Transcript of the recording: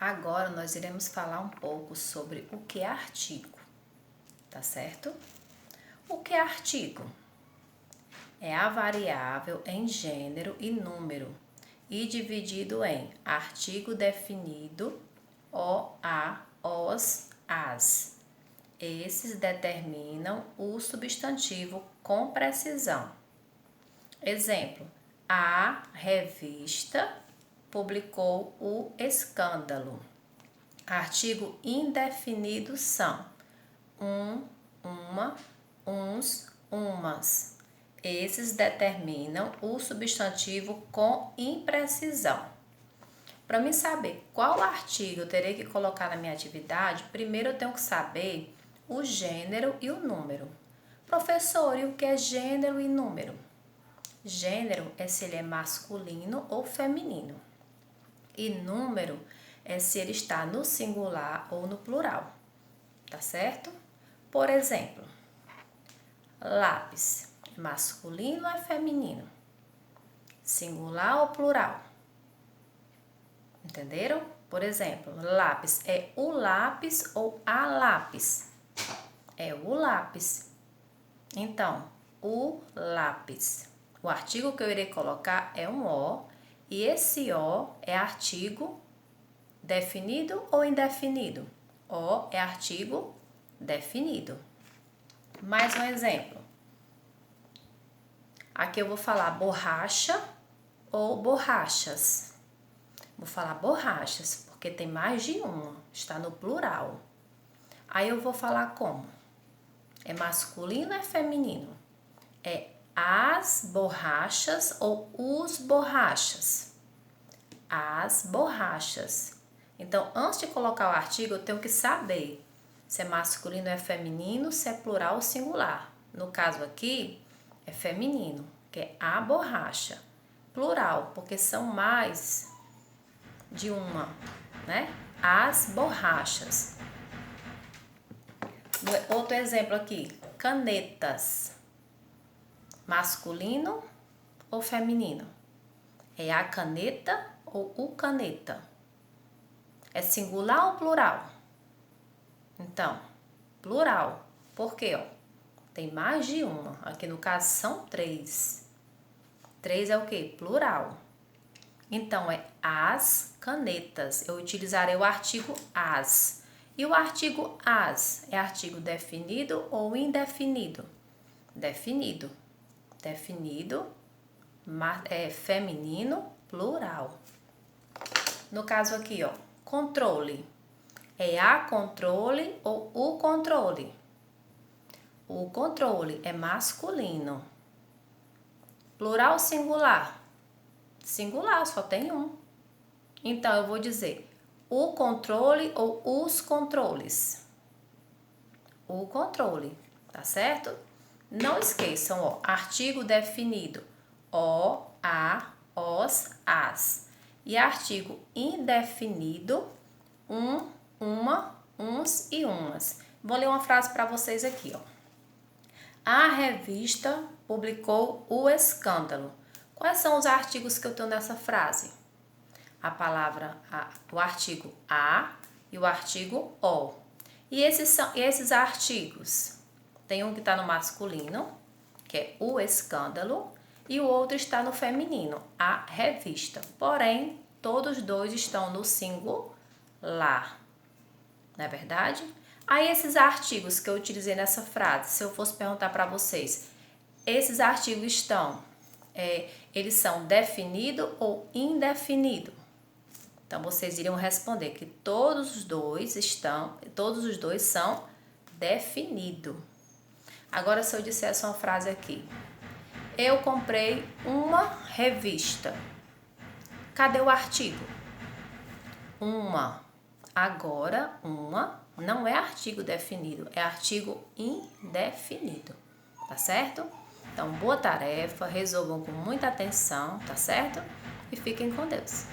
Agora nós iremos falar um pouco sobre o que é artigo, tá certo? O que é artigo? É a variável em gênero e número e dividido em artigo definido, o, a, os, as. Esses determinam o substantivo com precisão. Exemplo: a revista publicou o escândalo. Artigo indefinido são uma, uns, umas. Esses determinam o substantivo com imprecisão. Para mim saber qual artigo eu terei que colocar na minha atividade, primeiro eu tenho que saber o gênero e o número. Professor, e o que é gênero e número? Gênero é se ele é masculino ou feminino. E número é se ele está no singular ou no plural, tá certo? Por exemplo, lápis, masculino ou feminino? Singular ou plural? Entenderam? Por exemplo, lápis é o lápis ou a lápis? É o lápis. Então, o lápis. O artigo que eu irei colocar é um O, e esse O é artigo definido ou indefinido? O é artigo definido. Mais um exemplo. Aqui eu vou falar borracha ou borrachas. Vou falar borrachas, porque tem mais de uma, está no plural. Aí eu vou falar como? É masculino ou é feminino? É as borrachas ou os borrachas? As borrachas. Então, antes de colocar o artigo, eu tenho que saber se é masculino ou é feminino, se é plural ou singular. No caso aqui, é feminino, que é a borracha. Plural, porque são mais de uma, né? As borrachas. Outro exemplo aqui, canetas. Masculino ou feminino? É a caneta ou o caneta? É singular ou plural? Então, plural. Por quê? Tem mais de uma. Aqui no caso são 3. 3 é o quê? Plural. Então, é as canetas. Eu utilizarei o artigo as. E o artigo as é artigo definido ou indefinido? Definido. Definido, é feminino, plural. No caso aqui, ó, controle. É a controle ou o controle? O controle é masculino. Plural ou singular? Singular, só tem um. Então, eu vou dizer o controle ou os controles? O controle, tá certo? Não esqueçam, ó, artigo definido, o, a, os, as. E artigo indefinido, uma, uns e umas. Vou ler uma frase para vocês aqui, ó. A revista publicou o escândalo. Quais são os artigos que eu tenho nessa frase? A palavra, o artigo a e o artigo o. E esses artigos? Tem um que está no masculino, que é o escândalo, e o outro está no feminino, a revista. Porém, todos dois estão no singular. Não é verdade? Aí, esses artigos que eu utilizei nessa frase, se eu fosse perguntar para vocês, esses artigos eles são definido ou indefinido? Então, vocês iriam responder que todos os dois são definido. Agora, se eu dissesse uma frase aqui, eu comprei uma revista. Cadê o artigo? Uma. Agora, uma não é artigo definido, é artigo indefinido, tá certo? Então, boa tarefa, resolvam com muita atenção, tá certo? E fiquem com Deus.